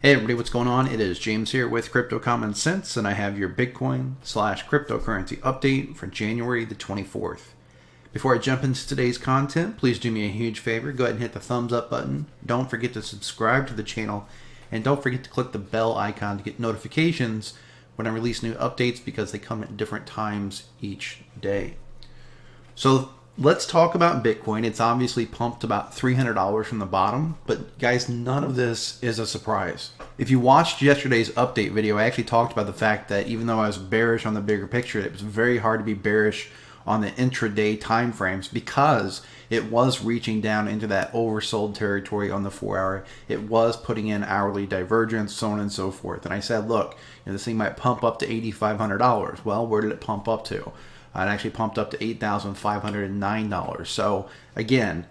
Hey everybody, what's going on? It is James here with Crypto Common Sense, and I have your Bitcoin/cryptocurrency update for January the 24th. Before I jump into today's content, please do me a huge favor. Go ahead and hit the thumbs up button. Don't forget to subscribe to the channel, and don't forget to click the bell icon to get notifications when I release new updates because they come at different times each day. So let's talk about Bitcoin. It's obviously pumped about $300 from the bottom, but guys, none of this is a surprise. If you watched yesterday's update video, I actually talked about the fact that even though I was bearish on the bigger picture, it was very hard to be bearish on the intraday time frames because it was reaching down into that oversold territory on the 4-hour. It was putting in hourly divergence, so on and so forth. And I said, look, this thing might pump up to $8,500. Well, where did it pump up to? It actually pumped up to $8,509. So again,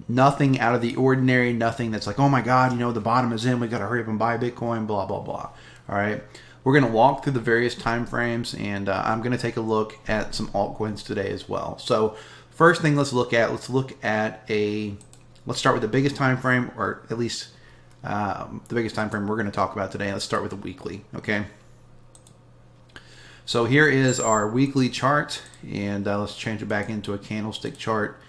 nothing out of the ordinary, nothing that's like, oh my God, the bottom is in, we got to hurry up and buy Bitcoin, blah, blah, blah. All right. We're going to walk through the various time frames, and I'm going to take a look at some altcoins today as well. So first thing let's look at let's start with the biggest time frame, or at least the biggest time frame we're going to talk about today. Let's start with the weekly. Okay. So here is our weekly chart, and let's change it back into a candlestick chart,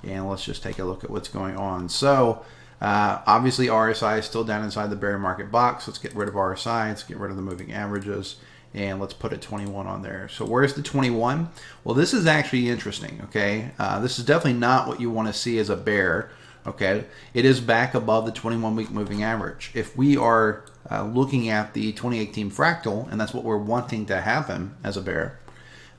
and let's just take a look at what's going on. So obviously RSI is still down inside the bear market box. Let's get rid of RSI, let's get rid of the moving averages, and let's put a 21 on there. So where's the 21? Well, this is actually interesting, okay? This is definitely not what you want to see as a bear, okay? It is back above the 21-week moving average. If we are looking at the 2018 fractal, and that's what we're wanting to happen as a bear,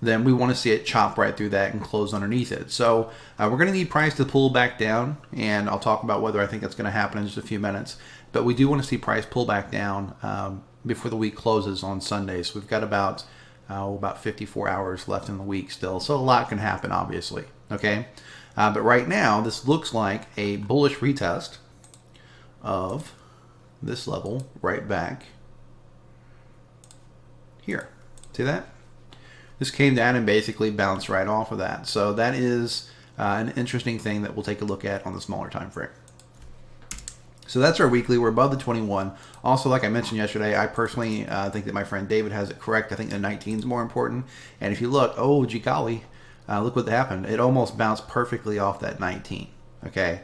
then we want to see it chop right through that and close underneath it. So we're going to need price to pull back down, and I'll talk about whether I think that's going to happen in just a few minutes. But we do want to see price pull back down before the week closes on Sunday. So we've got about 54 hours left in the week still. So a lot can happen, obviously. Okay, but right now this looks like a bullish retest of this level right back here. See that? This came down and basically bounced right off of that. So that is an interesting thing that we'll take a look at on the smaller time frame. So that's our weekly. We're above the 21. Also, like I mentioned yesterday, I personally think that my friend David has it correct. I think the 19 is more important. And if you look, oh, gee golly, look what happened. It almost bounced perfectly off that 19. Okay.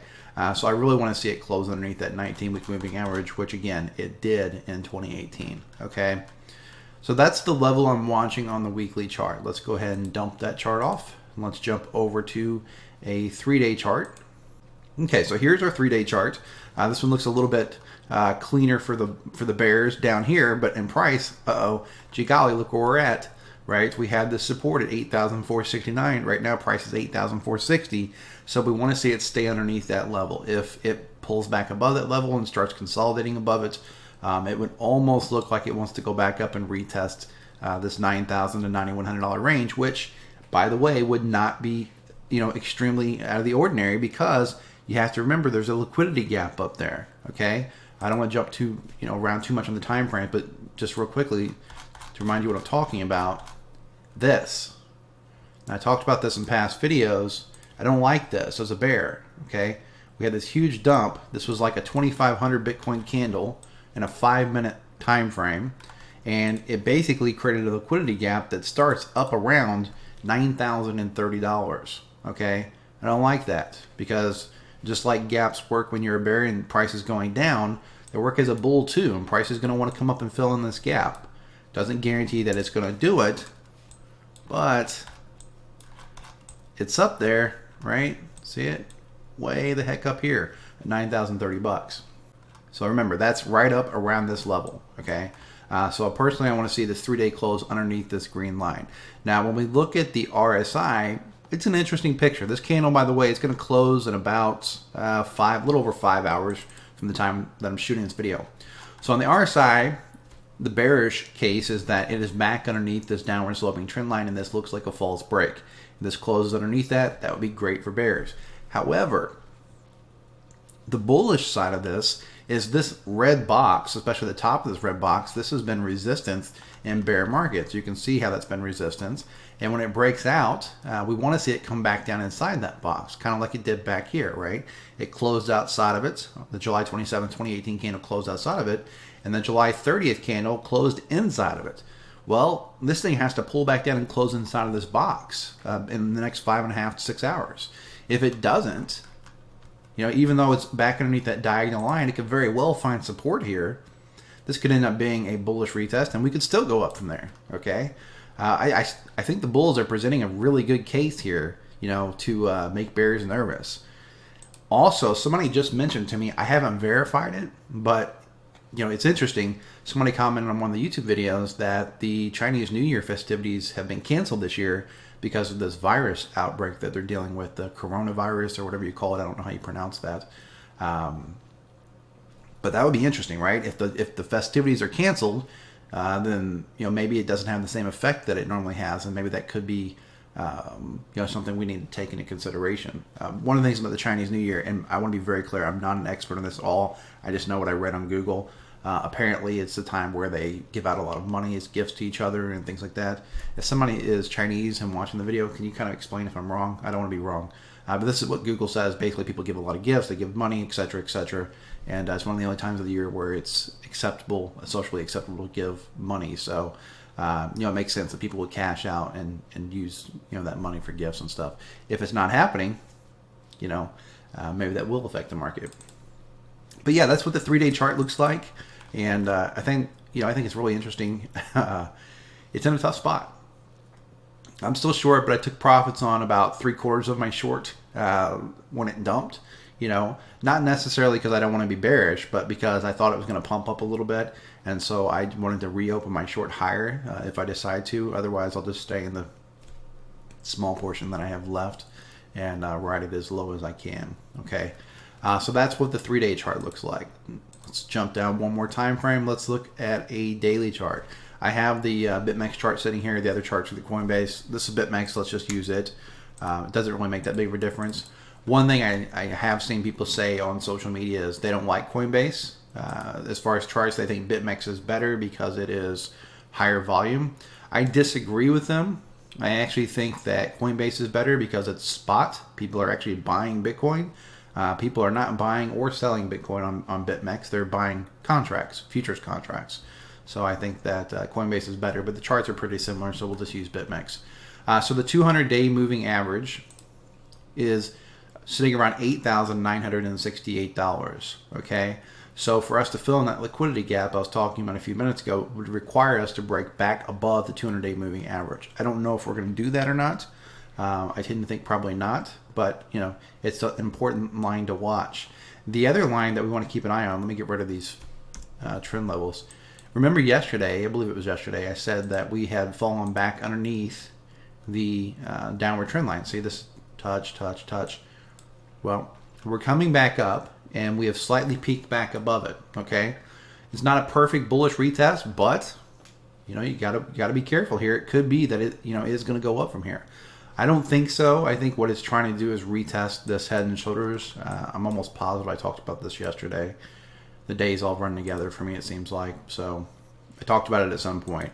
So I really want to see it close underneath that 19-week moving average, which again, it did in 2018. Okay. So that's the level I'm watching on the weekly chart. Let's go ahead and dump that chart off. And let's jump over to a 3-day chart. Okay, so here's our 3-day chart. This one looks a little bit cleaner for the bears down here, but in price, gee golly, look where we're at. Right, we had this support at 8,469. Right now, price is 8,460. So we want to see it stay underneath that level. If it pulls back above that level and starts consolidating above it, it would almost look like it wants to go back up and retest this $9,000 to $9,100 range, which, by the way, would not be extremely out of the ordinary because you have to remember there's a liquidity gap up there. Okay, I don't want to jump around too much on the time frame, but just real quickly to remind you what I'm talking about. This. And I talked about this in past videos. I don't like this as a bear. Okay, we had this huge dump. This was like a 2,500 Bitcoin candle in a 5-minute time frame, and it basically created a liquidity gap that starts up around $9,030. Okay, I don't like that because just like gaps work when you're a bear and price is going down, they work as a bull too, and price is going to want to come up and fill in this gap. Doesn't guarantee that it's going to do it, but it's up there, right? See it? Way the heck up here at $9,030. So remember, that's right up around this level, okay? So personally, I want to see this 3-day close underneath this green line. Now, when we look at the RSI, it's an interesting picture. This candle, by the way, it's going to close in about a little over 5 hours from the time that I'm shooting this video. So on the RSI, the bearish case is that it is back underneath this downward sloping trend line, and this looks like a false break. If this closes underneath that, that would be great for bears. However, the bullish side of this is this red box, especially the top of this red box. This has been resistance in bear markets. You can see how that's been resistance. And when it breaks out, we want to see it come back down inside that box, kind of like it did back here, right? It closed outside of it. The July 27, 2018 candle closed outside of it. and the July 30th candle closed inside of it. Well, this thing has to pull back down and close inside of this box in the next 5.5 to 6 hours. If it doesn't, even though it's back underneath that diagonal line, it could very well find support here. This could end up being a bullish retest, and we could still go up from there. Okay, I think the bulls are presenting a really good case here, to make bears nervous. Also, somebody just mentioned to me, I haven't verified it, but it's interesting. Somebody commented on one of the YouTube videos that the Chinese New Year festivities have been canceled this year because of this virus outbreak that they're dealing with, the coronavirus or whatever you call it. I don't know how you pronounce that. But that would be interesting, right? If the festivities are canceled, then maybe it doesn't have the same effect that it normally has, and maybe that could be something we need to take into consideration. One of the things about the Chinese New Year, and I want to be very clear, I'm not an expert on this at all. I just know what I read on Google. Apparently, it's the time where they give out a lot of money as gifts to each other and things like that. If somebody is Chinese and watching the video, can you kind of explain if I'm wrong? I don't want to be wrong. But this is what Google says. Basically, people give a lot of gifts, they give money, etc., etc. And it's one of the only times of the year where it's socially acceptable to give money. So, it makes sense that people would cash out and use, that money for gifts and stuff. If it's not happening, maybe that will affect the market. But yeah, that's what the 3-day chart looks like. And I think it's really interesting. It's in a tough spot. I'm still short, but I took profits on about 3/4 of my short when it dumped. Not necessarily because I don't want to be bearish, but because I thought it was going to pump up a little bit. And so I wanted to reopen my short higher if I decide to. Otherwise, I'll just stay in the small portion that I have left and ride it as low as I can. Okay. So that's what the 3-day chart looks like. Let's jump down one more time frame. Let's look at a daily chart. I have the BitMEX chart sitting here. The other charts are the Coinbase. This is BitMEX. Let's just use it. It doesn't really make that big of a difference. One thing I have seen people say on social media is they don't like Coinbase. As far as charts, they think BitMEX is better because it is higher volume. I disagree with them. I actually think that Coinbase is better because it's spot. People are actually buying Bitcoin. People are not buying or selling Bitcoin on BitMEX. They're buying contracts, futures contracts. So I think that Coinbase is better, but the charts are pretty similar, so we'll just use BitMEX. So the 200-day moving average is sitting around $8,968, okay? So for us to fill in that liquidity gap I was talking about a few minutes ago would require us to break back above the 200-day moving average. I don't know if we're going to do that or not. I tend to think probably not, but it's an important line to watch. The other line that we want to keep an eye on, let me get rid of these trend levels. Remember yesterday, I believe it was yesterday, I said that we had fallen back underneath the downward trend line. See this touch. Well, we're coming back up and we have slightly peaked back above it. Okay, it's not a perfect bullish retest, but you gotta be careful here. It could be that it is going to go up from here. I don't think so. I think what it's trying to do is retest this head and shoulders. I'm almost positive I talked about this yesterday. The days all run together for me, it seems like. So I talked about it at some point.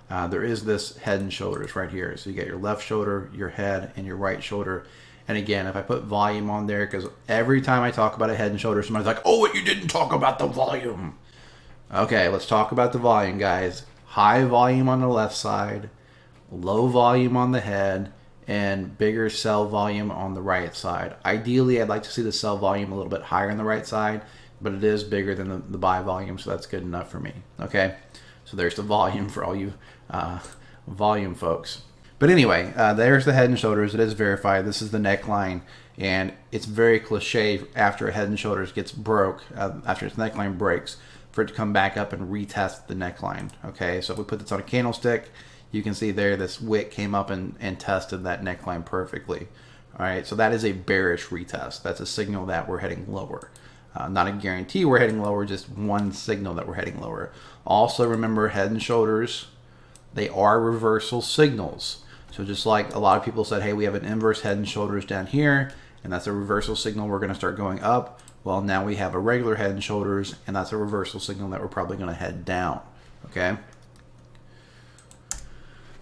There is this head and shoulders right here. So you got your left shoulder, your head, and your right shoulder. And again, if I put volume on there, because every time I talk about a head and shoulders, somebody's like, oh, you didn't talk about the volume. Okay, let's talk about the volume, guys. High volume on the left side, low volume on the head, and bigger sell volume on the right side. Ideally, I'd like to see the sell volume a little bit higher on the right side, but it is bigger than the buy volume, so that's good enough for me. Okay, so there's the volume for all you volume folks. But anyway, there's the head and shoulders. It is verified. This is the neckline, and it's very cliche after a head and shoulders gets broke, after its neckline breaks, for it to come back up and retest the neckline. Okay, so if we put this on a candlestick, you can see there this wick came up and tested that neckline perfectly. All right, so that is a bearish retest. That's a signal that we're heading lower. Not a guarantee we're heading lower, just one signal that we're heading lower. Also remember, head and shoulders, they are reversal signals. So just like a lot of people said, hey, we have an inverse head and shoulders down here, and that's a reversal signal, we're going to start going up. Well, now we have a regular head and shoulders, and that's a reversal signal that we're probably going to head down. Okay?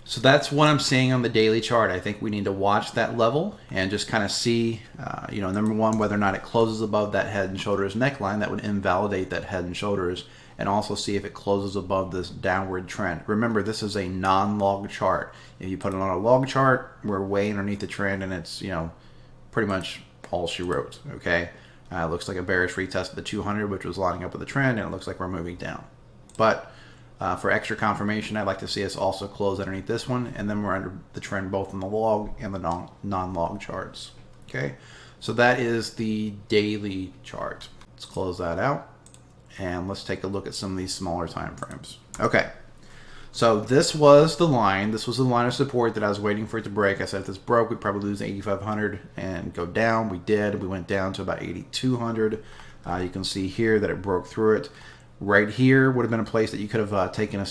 So that's what I'm seeing on the daily chart. I think we need to watch that level and just kind of see, number one, whether or not it closes above that head and shoulders neckline. That would invalidate that head and shoulders. and also see if it closes above this downward trend. Remember, this is a non-log chart. If you put it on a log chart, we're way underneath the trend, and it's, you know, pretty much all she wrote. Okay, it looks like a bearish retest of the 200, which was lining up with the trend, and it looks like we're moving down. But for extra confirmation, I'd like to see us also close underneath this one, and then we're under the trend both in the log and the non-log charts. Okay, so that is the daily chart. Let's close that out, and let's take a look at some of these smaller time frames. Okay, so this was the line. This was the line of support that I was waiting for it to break. I said if this broke, we'd probably lose 8,500 and go down. We did. We went down to about 8,200. You can see here that it broke through it. Right here would have been a place that you could have taken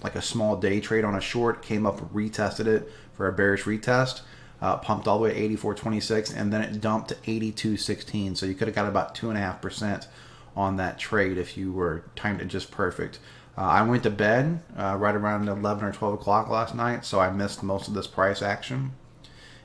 like a small day trade on a short, came up, retested it for a bearish retest, pumped all the way to 84.26, and then it dumped to 82.16. So you could have got about 2.5% on that trade if you were timed it just perfect. I went to bed right around 11 or 12 o'clock last night, so I missed most of this price action.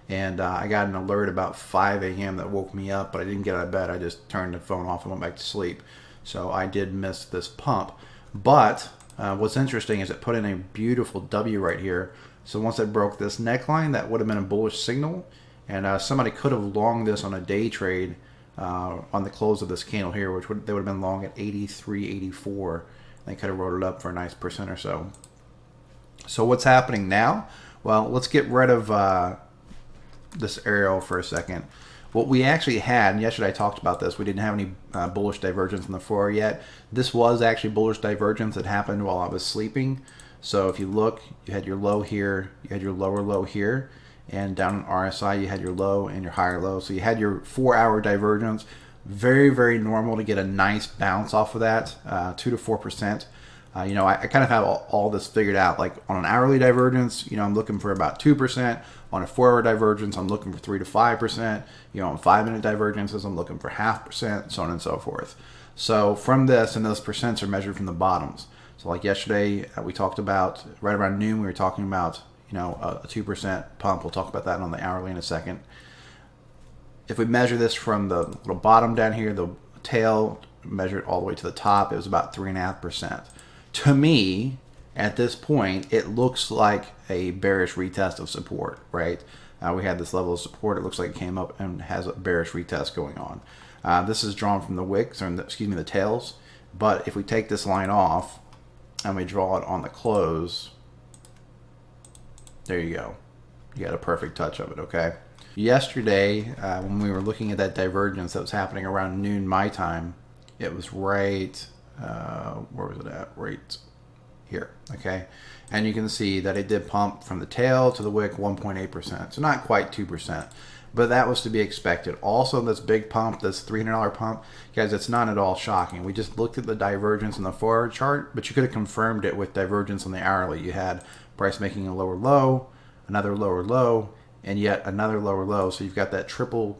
And I got an alert about 5 a.m. that woke me up, but I didn't get out of bed. I just turned the phone off and went back to sleep. So I did miss this pump. But what's interesting is it put in a beautiful W right here. So once it broke this neckline, that would have been a bullish signal. And somebody could have longed this on a day trade on the close of this candle here, which they would have been long at 83.84. They could have wrote it up for a nice percent or so. So what's happening now? Well, let's get rid of this arrow for a second. What we actually had, and yesterday I talked about this, we didn't have any bullish divergence in the 4 yet. This was actually bullish divergence that happened while I was sleeping. So if you look, you had your low here, you had your lower low here, and down in RSI you had your low and your higher low. So you had your 4-hour divergence. Very, very normal to get a nice bounce off of that, 2 to 4%. You know, I kind of have all this figured out. Like on an hourly divergence, you know, I'm looking for about 2%. On a 4-hour divergence, I'm looking for 3 to 5%. You know, on 5-minute divergences, I'm looking for 0.5%, so on and so forth. So from this, and those percents are measured from the bottoms. So like yesterday, we talked about, right around noon, we were talking about, you know, a 2% pump. We'll talk about that on the hourly in a second. If we measure this from the little bottom down here, the tail measured all the way to the top, it was about 3.5%. To me, at this point, it looks like a bearish retest of support, right? We had this level of support. It looks like it came up and has a bearish retest going on. This is drawn from the wicks, or the tails. But if we take this line off and we draw it on the close, there you go. You got a perfect touch of it, okay? Yesterday, when we were looking at that divergence that was happening around noon my time, it was right, where was it at? Right here, okay? And you can see that it did pump from the tail to the wick 1.8%. So not quite 2%, but that was to be expected. Also, this big pump, this $300 pump, guys, it's not at all shocking. We just looked at the divergence in the 4-hour chart, but you could have confirmed it with divergence on the hourly. You had price making a lower low, another lower low, and yet another lower low. So you've got that triple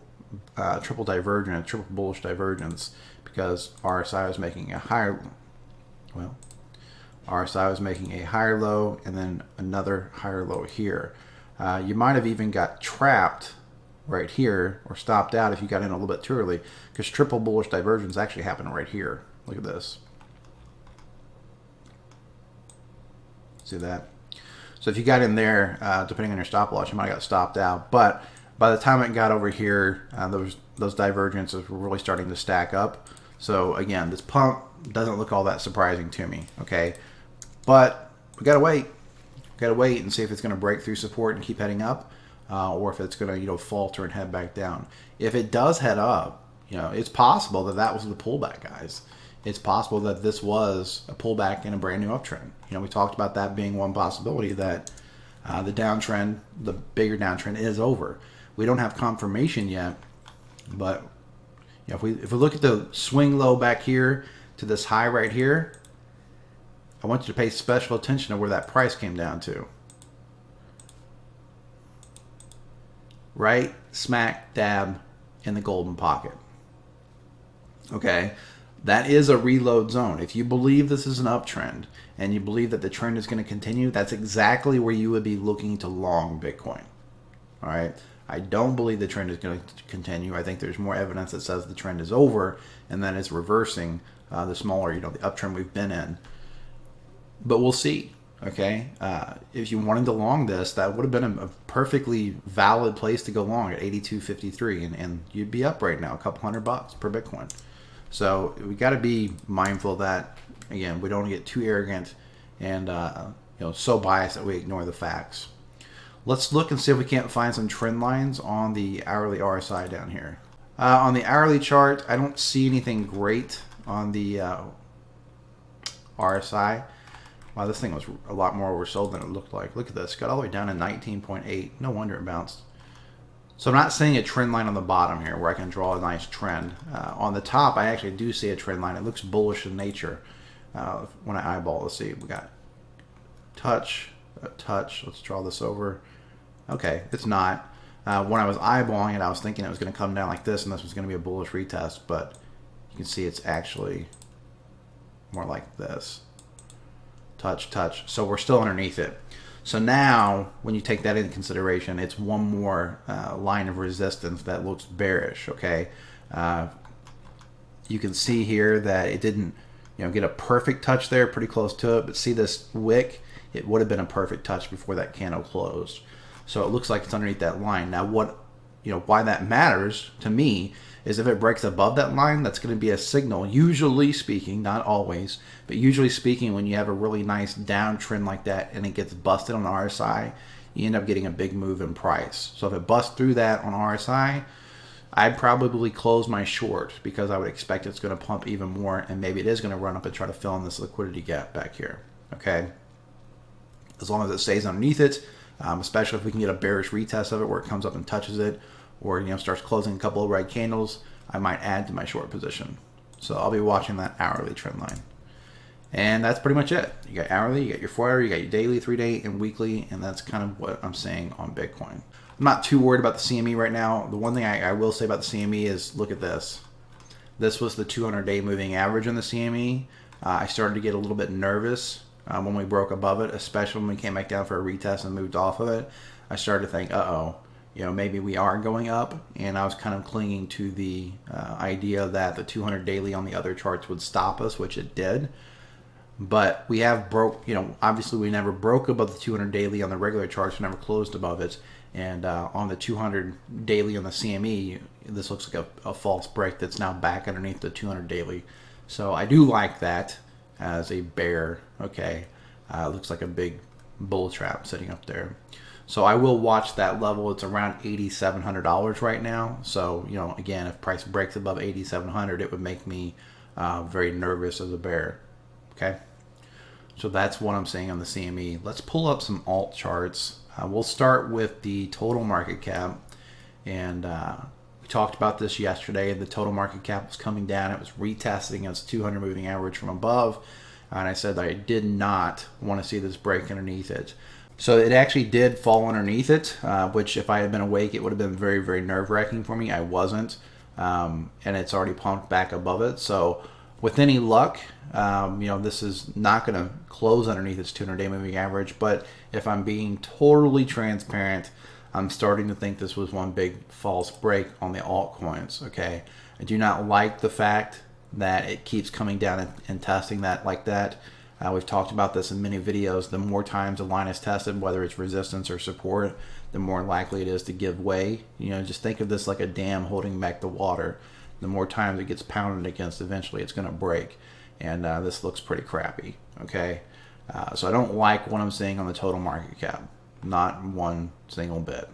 divergence, triple bullish divergence, because RSI was making a higher, well, RSI was making a higher low and then another higher low here. You might have even got trapped right here or stopped out if you got in a little bit too early, because triple bullish divergence actually happened right here. Look at this. See that? So if you got in there, depending on your stop loss, you might have got stopped out. But by the time it got over here, those divergences were really starting to stack up. So again, this pump doesn't look all that surprising to me, okay? But we gotta wait. We gotta wait and see if it's gonna break through support and keep heading up, or if it's gonna, you know, falter and head back down. If it does head up, you know, it's possible that that was the pullback, guys. It's possible that this was a pullback in a brand new uptrend. You know, we talked about that being one possibility, that the downtrend, the bigger downtrend, is over. We don't have confirmation yet, but you know, if we look at the swing low back here to this high right here, I want you to pay special attention to where that price came down to. Right smack dab in the golden pocket. Okay, that is a reload zone. If you believe this is an uptrend and you believe that the trend is going to continue, that's exactly where you would be looking to long Bitcoin. All right. I don't believe the trend is going to continue. I think there's more evidence that says the trend is over and that it's reversing. the smaller, the uptrend we've been in. But we'll see. Okay, if you wanted to long this, that would have been a perfectly valid place to go long at 82.53, and you'd be up right now, a couple $100 per Bitcoin. So we got to be mindful of that. Again, we don't get too arrogant and so biased that we ignore the facts. Let's look and see if we can't find some trend lines on the hourly RSI down here. On the hourly chart, I don't see anything great on the RSI. Wow, this thing was a lot more oversold than it looked like. Look at this. Got all the way down to 19.8. No wonder it bounced. So I'm not seeing a trend line on the bottom here where I can draw a nice trend. On the top, I actually do see a trend line. It looks bullish in nature when I eyeball. Let's see. We got touch, a touch. Let's draw this over. Okay, it's not. When I was eyeballing it, I was thinking it was going to come down like this, and this was going to be a bullish retest. But you can see it's actually more like this. Touch, touch. So we're still underneath it. So now, when you take that into consideration, it's one more line of resistance that looks bearish. Okay, you can see here that it didn't, get a perfect touch there, pretty close to it. But see this wick? It would have been a perfect touch before that candle closed. So it looks like it's underneath that line. Now, why that matters to me is if it breaks above that line, that's going to be a signal, usually speaking, not always, but usually speaking, when you have a really nice downtrend like that and it gets busted on RSI, you end up getting a big move in price. So if it busts through that on RSI, I'd probably close my short because I would expect it's going to pump even more, and maybe it is going to run up and try to fill in this liquidity gap back here. Okay, as long as it stays underneath it, especially if we can get a bearish retest of it where it comes up and touches it, or starts closing a couple of red candles, I might add to my short position. So I'll be watching that hourly trend line. And that's pretty much it. You got hourly, you got your 4 hour, you got your daily, 3-day, and weekly, and that's kind of what I'm saying on Bitcoin. I'm not too worried about the CME right now. The one thing I will say about the CME is look at this. This was the 200-day moving average in the CME. I started to get a little bit nervous when we broke above it, especially when we came back down for a retest and moved off of it. I started to think, maybe we are going up, and I was kind of clinging to the idea that the 200 daily on the other charts would stop us, which it did. But we have broke, obviously we never broke above the 200 daily on the regular charts, we never closed above it. And on the 200 daily on the CME, this looks like a false break that's now back underneath the 200 daily. So I do like that as a bear. Okay, looks like a big bull trap sitting up there. So I will watch that level. It's around $8,700 right now. So, again, if price breaks above 8,700, it would make me very nervous as a bear. Okay. So that's what I'm saying on the CME. Let's pull up some alt charts. We'll start with the total market cap. And we talked about this yesterday. The total market cap was coming down. It was retesting its 200 moving average from above. And I said that I did not want to see this break underneath it. So it actually did fall underneath it, which if I had been awake, it would have been very, very nerve-wracking for me. I wasn't, and it's already pumped back above it. So with any luck, this is not going to close underneath its 200-day moving average. But if I'm being totally transparent, I'm starting to think this was one big false break on the altcoins. Okay, I do not like the fact that it keeps coming down and testing that like that. We've talked about this in many videos. The more times a line is tested, whether it's resistance or support, the more likely it is to give way. Just think of this like a dam holding back the water. The more times it gets pounded against, eventually it's going to break. And this looks pretty crappy. Okay, so I don't like what I'm seeing on the total market cap. Not one single bit.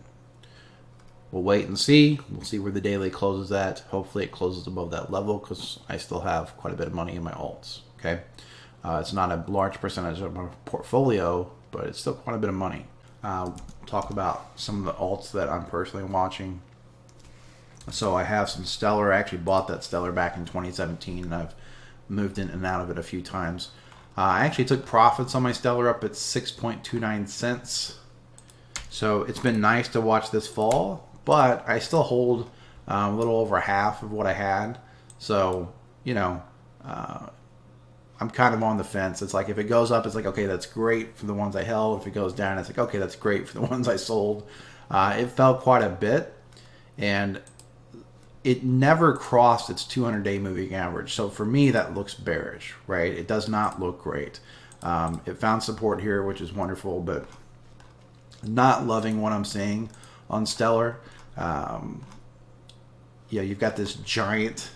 We'll wait and see. We'll see where the daily closes at. Hopefully it closes above that level because I still have quite a bit of money in my alts. Okay. It's not a large percentage of my portfolio, but it's still quite a bit of money. Talk about some of the alts that I'm personally watching. So I have some Stellar. I actually bought that Stellar back in 2017, and I've moved in and out of it a few times. I actually took profits on my Stellar up at 6.29 cents. So it's been nice to watch this fall, but I still hold a little over half of what I had. So, I'm kind of on the fence. It's like if it goes up, it's like, okay, that's great for the ones I held. If it goes down, it's like, okay, that's great for the ones I sold. It fell quite a bit. And it never crossed its 200-day moving average. So for me, that looks bearish, right? It does not look great. It found support here, which is wonderful, but not loving what I'm seeing on Stellar. Yeah, you've got this giant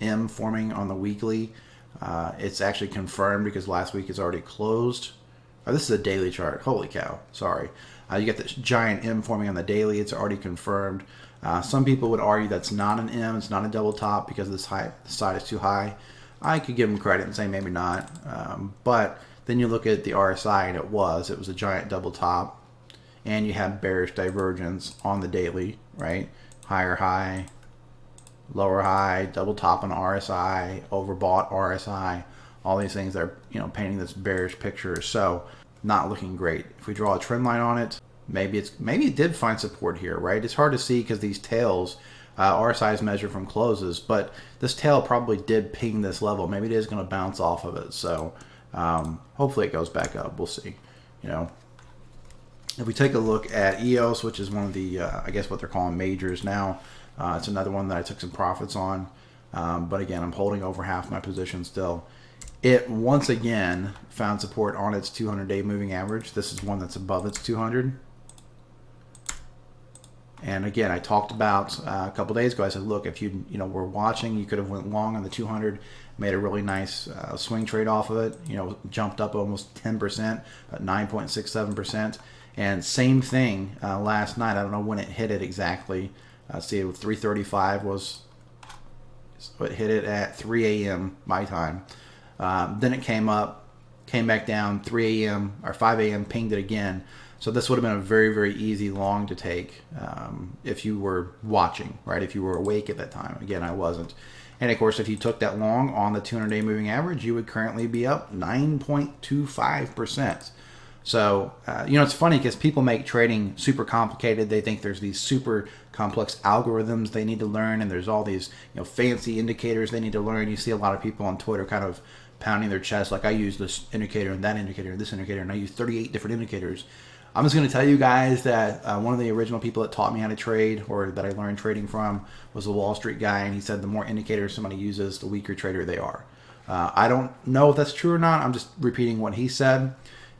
M forming on the weekly. It's actually confirmed because last week is already closed. Oh, this is a daily chart. Holy cow. Sorry. You get this giant M forming on the daily. It's already confirmed. Some people would argue that's not an M. It's not a double top because the side is too high. I could give them credit and say maybe not. But then you look at the RSI and it was a giant double top. And you have bearish divergence on the daily, right? Higher high, lower high, double top on RSI, overbought RSI. All these things are, painting this bearish picture. So not looking great. If we draw a trend line on it, maybe it did find support here, right? It's hard to see because these tails, RSI is measured from closes, but this tail probably did ping this level. Maybe it is going to bounce off of it. So hopefully it goes back up. We'll see. If we take a look at EOS, which is one of the, I guess what they're calling majors now, it's another one that I took some profits on. But again, I'm holding over half my position still. It once again found support on its 200-day moving average. This is one that's above its 200. And again, I talked about a couple days ago. I said, look, if you were watching, you could have went long on the 200, made a really nice swing trade off of it. Jumped up almost 10%, at 9.67%. And same thing last night. I don't know when it hit it exactly. See, 3:35 was it hit it at 3 a.m. my time. Then it came up, came back down, 3 a.m. or 5 a.m. pinged it again. So this would have been a very, very easy long to take if you were watching, right? If you were awake at that time. Again, I wasn't. And of course, if you took that long on the 200-day moving average, you would currently be up 9.25%. So, it's funny because people make trading super complicated. They think there's these super complex algorithms they need to learn, and there's all these, fancy indicators they need to learn. You see a lot of people on Twitter kind of pounding their chest, like I use this indicator and that indicator and this indicator, and I use 38 different indicators. I'm just going to tell you guys that one of the original people that taught me how to trade, or that I learned trading from, was a Wall Street guy, and he said the more indicators somebody uses, the weaker trader they are. I don't know if that's true or not. I'm just repeating what he said.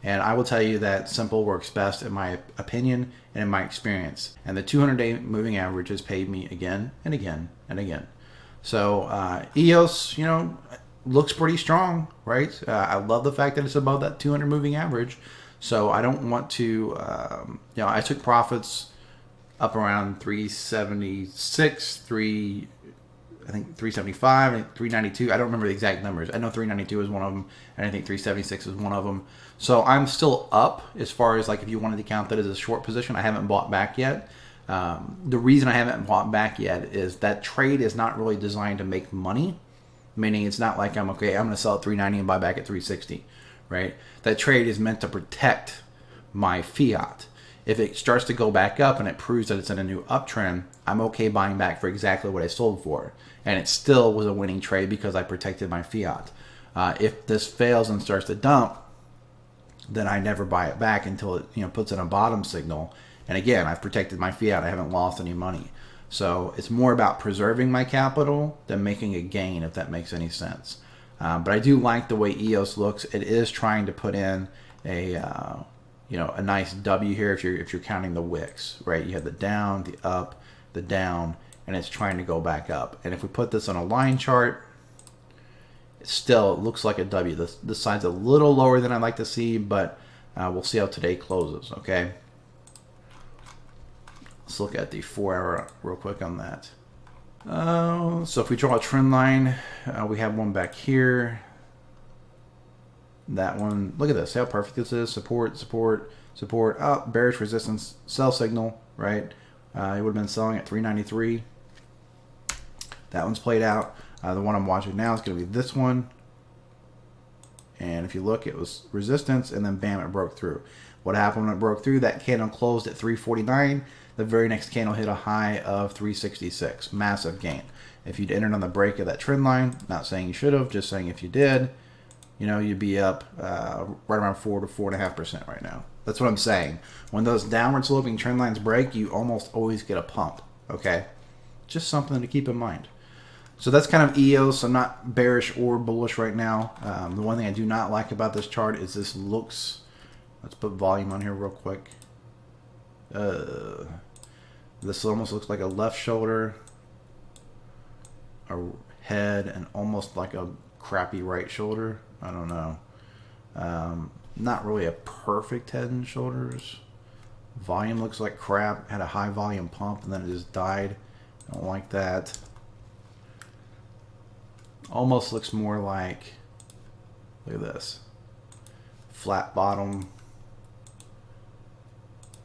And I will tell you that simple works best in my opinion and in my experience. And the 200-day moving average has paid me again and again and again. So EOS, looks pretty strong, right? I love the fact that it's above that 200 moving average. So I don't want to, I took profits up around 376, 375, and 392. I don't remember the exact numbers. I know 392 is one of them, and I think 376 is one of them. So I'm still up as far as like if you wanted to count that as a short position. I haven't bought back yet. The reason I haven't bought back yet is that trade is not really designed to make money. Meaning it's not like I'm going to sell at 390 and buy back at 360, right? That trade is meant to protect my fiat. If it starts to go back up and it proves that it's in a new uptrend, I'm okay buying back for exactly what I sold for. And it still was a winning trade because I protected my fiat. If this fails and starts to dump, then I never buy it back until it puts in a bottom signal. And again, I've protected my fiat. I haven't lost any money. So it's more about preserving my capital than making a gain, if that makes any sense. But I do like the way EOS looks. It is trying to put in a nice W here if you're counting the wicks, right? You have the down, the up, the down, and it's trying to go back up. And if we put this on a line chart, it looks like a W. This side's a little lower than I'd like to see, but we'll see how today closes, okay? Let's look at the 4-hour real quick on that. So if we draw a trend line, we have one back here. That one, look at this, how perfect this is. Support, support, support. Oh, bearish resistance, sell signal, right? It would have been selling at 393. That one's played out. The one I'm watching now is going to be this one. And if you look, it was resistance, and then bam, it broke through. What happened when it broke through? That candle closed at 349. The very next candle hit a high of 366. Massive gain. If you'd entered on the break of that trend line, not saying you should have, just saying if you did, you'd be up right around 4 to 4.5% right now. That's what I'm saying. When those downward sloping trend lines break, you almost always get a pump, okay? just something to keep in mind. So that's kind of EOS. I'm not bearish or bullish right now. The one thing I do not like about this chart is this looks, let's put volume on here real quick. This almost looks like a left shoulder, a head, and almost like a crappy right shoulder. I don't know. Not really a perfect head and shoulders. Volume looks like crap. Had a high volume pump and then it just died. I don't like that. Almost looks more like, look at this, flat bottom,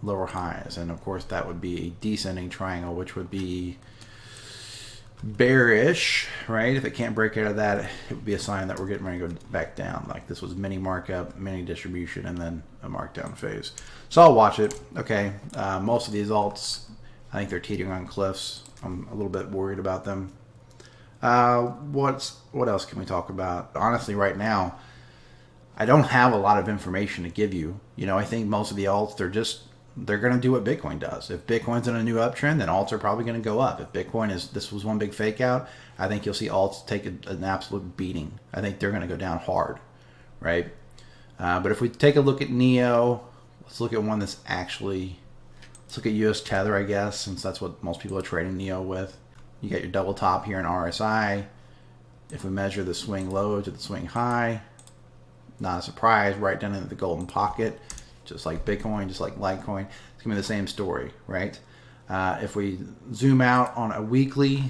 lower highs, and of course that would be a descending triangle, which would be bearish, right? If it can't break out of that, it would be a sign that we're getting ready to go back down. Like this was mini markup, mini distribution, and then a markdown phase. So I'll watch it. Okay, most of these alts, I think they're teetering on cliffs. I'm a little bit worried about them. What else can we talk about? Honestly, right now, I don't have a lot of information to give you. You know, I think most of the alts, they're going to do what Bitcoin does. If Bitcoin's in a new uptrend, then alts are probably going to go up. If this was one big fake out, I think you'll see alts take an absolute beating. I think they're going to go down hard, right? But if we take a look at NEO, let's look at one that's actually, let's look at US Tether, I guess, since that's what most people are trading NEO with. You got your double top here in RSI. If we measure the swing low to the swing high, not a surprise, right down into the golden pocket, just like Bitcoin, just like Litecoin. It's going to be the same story, right? If we zoom out on a weekly,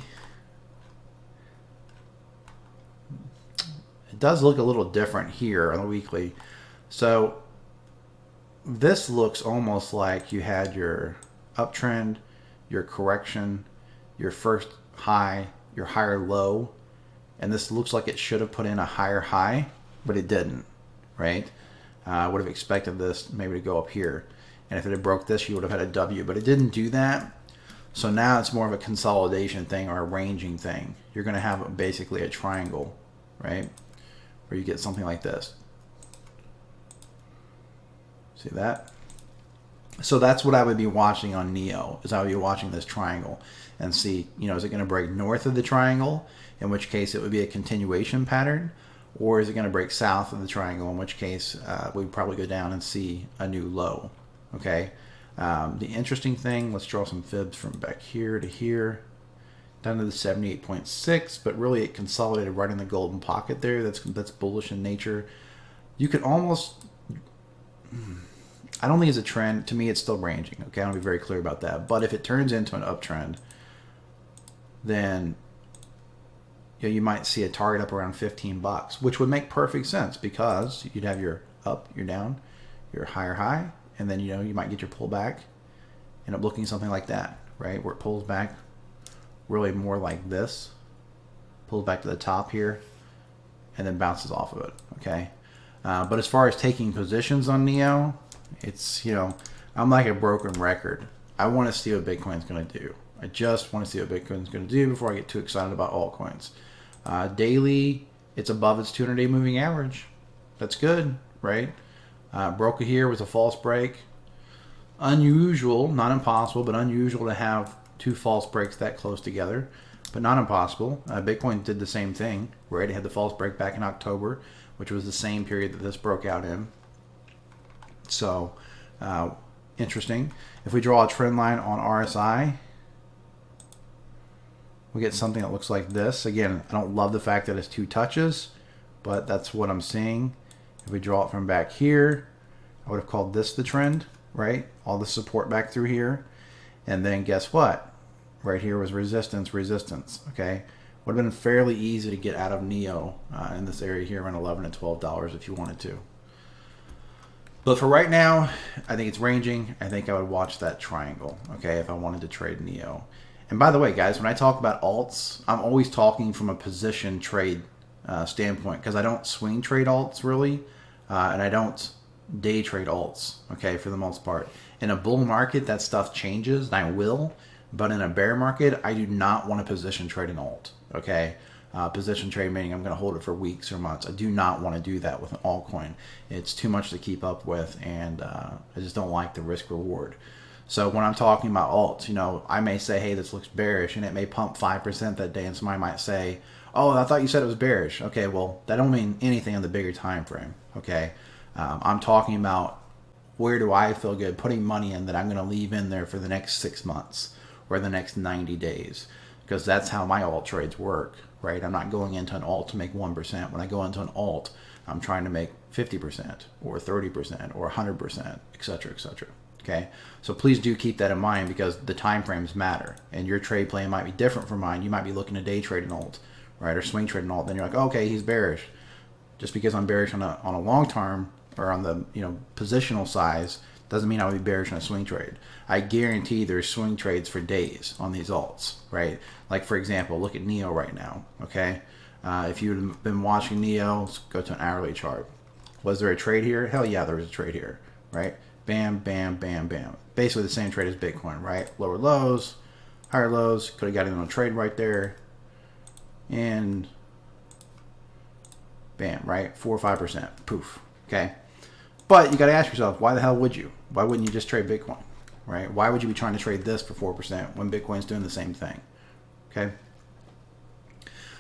it does look a little different here on the weekly. So this looks almost like you had your uptrend, your correction, your first high, your higher low, and this looks like it should have put in a higher high, but it didn't, right? I would have expected this maybe to go up here, and if it had broke this, you would have had a W, but it didn't do that. So now it's more of a consolidation thing or a ranging thing. You're going to have basically a triangle, right? Where you get something like this. See that? So that's what I would be watching on NEO, is I would be watching this triangle and see, you know, is it going to break north of the triangle, in which case it would be a continuation pattern, or is it going to break south of the triangle, in which case we'd probably go down and see a new low, okay? The interesting thing, let's draw some fibs from back here to here, down to the 78.6, but really it consolidated right in the golden pocket there. That's bullish in nature. You could almost, I don't think it's a trend. To me, it's still ranging, okay? I want to be very clear about that. But if it turns into an uptrend, then you might see a target up around $15, which would make perfect sense because you'd have your up, your down, your higher high, and then you might get your pullback, end up looking something like that, right? Where it pulls back really more like this, pulls back to the top here, and then bounces off of it, okay? But as far as taking positions on NEO, it's, I'm like a broken record. I want to see what Bitcoin's going to do. I just want to see what Bitcoin's going to do before I get too excited about altcoins. Daily, it's above its 200-day moving average. That's good, right? Broke it here with a false break. Unusual, not impossible, but unusual to have two false breaks that close together, but not impossible. Bitcoin did the same thing, right? It had the false break back in October, which was the same period that this broke out in. So, interesting. If we draw a trend line on RSI, we get something that looks like this. Again, I don't love the fact that it's two touches, but that's what I'm seeing. If we draw it from back here, I would have called this the trend, right? All the support back through here. And then guess what? Right here was resistance, okay? Would have been fairly easy to get out of NEO in this area here around $11 and $12 if you wanted to. But for right now, I think it's ranging. I think I would watch that triangle, okay, if I wanted to trade NEO. And by the way, guys, when I talk about alts, I'm always talking from a position trade standpoint because I don't swing trade alts really, and I don't day trade alts, okay, for the most part. In a bull market, that stuff changes, and I will. But in a bear market, I do not want to position trade an alt, okay? Position trade meaning I'm going to hold it for weeks or months. I do not want to do that with an altcoin. It's too much to keep up with, and I just don't like the risk reward. So when I'm talking about alts, you know, I may say, hey, this looks bearish, and it may pump 5% that day, and somebody might say, oh, I thought you said it was bearish. Okay, well, that don't mean anything on the bigger time frame. Okay, I'm talking about where do I feel good putting money in that I'm going to leave in there for the next 6 months or the next 90 days, because that's how my alt trades work, right? I'm not going into an alt to make 1%. When I go into an alt, I'm trying to make 50% or 30% or 100%, etc., etc. Okay, so please do keep that in mind, because the time frames matter, and your trade plan might be different from mine. You might be looking to day trade an alt, right, or swing trade an alt. Then you're like, okay, he's bearish. Just because I'm bearish on a long term or on the positional size doesn't mean I would be bearish on a swing trade. I guarantee there's swing trades for days on these alts, right? Like for example, look at NEO right now. Okay, if you've been watching NEO, let's go to an hourly chart. Was there a trade here? Hell yeah, there was a trade here, right? Bam, bam, bam, bam. Basically the same trade as Bitcoin, right? Lower lows, higher lows. Could have got in on a trade right there, and bam, right? 4 or 5%, poof. Okay, but you got to ask yourself, why the hell would you? Why wouldn't you just trade Bitcoin, right? Why would you be trying to trade this for 4% when Bitcoin's doing the same thing? Okay.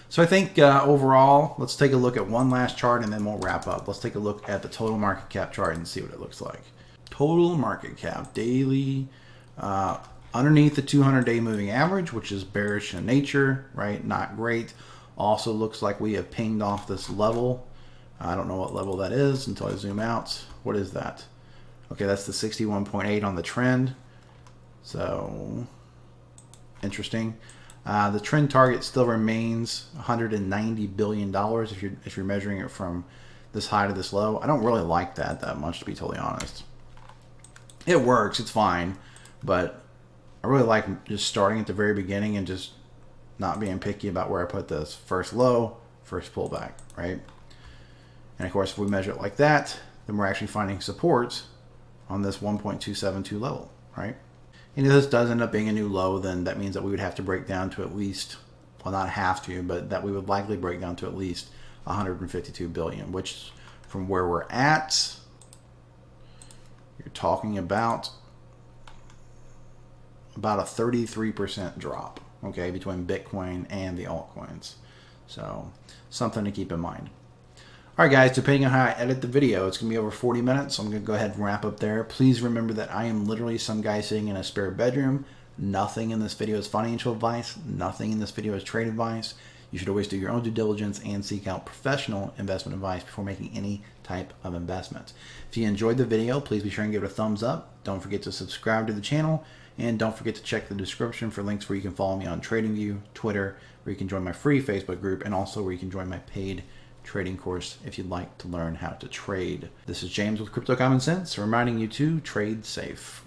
So I think overall, let's take a look at one last chart and then we'll wrap up. Let's take a look at the total market cap chart and see what it looks like. Total market cap daily, underneath the 200-day moving average, which is bearish in nature, right? Not great. Also looks like we have pinged off this level. I don't know what level that is until I zoom out. What is that? Okay, that's the 61.8 on the trend. So interesting. The trend target still remains $190 billion if you're measuring it from this high to this low. I don't really like that much, to be totally honest. It works, it's fine, but I really like just starting at the very beginning and just not being picky about where I put this. First low, first pullback, right? And of course, if we measure it like that, then we're actually finding support on this 1.272 level, right? And if this does end up being a new low, then that means that we would have to break down to at least, well, not have to, but that we would likely break down to at least 152 billion, which from where we're at, you're talking about a 33% drop, okay, between Bitcoin and the altcoins. So something to keep in mind. All right, guys, depending on how I edit the video, it's going to be over 40 minutes, so I'm going to go ahead and wrap up there. Please remember that I am literally some guy sitting in a spare bedroom. Nothing in this video is financial advice. Nothing in this video is trade advice. You should always do your own due diligence and seek out professional investment advice before making any type of investment. If you enjoyed the video, please be sure and give it a thumbs up. Don't forget to subscribe to the channel, and don't forget to check the description for links where you can follow me on TradingView, Twitter, where you can join my free Facebook group, and also where you can join my paid trading course if you'd like to learn how to trade. This is James with Crypto Common Sense, reminding you to trade safe.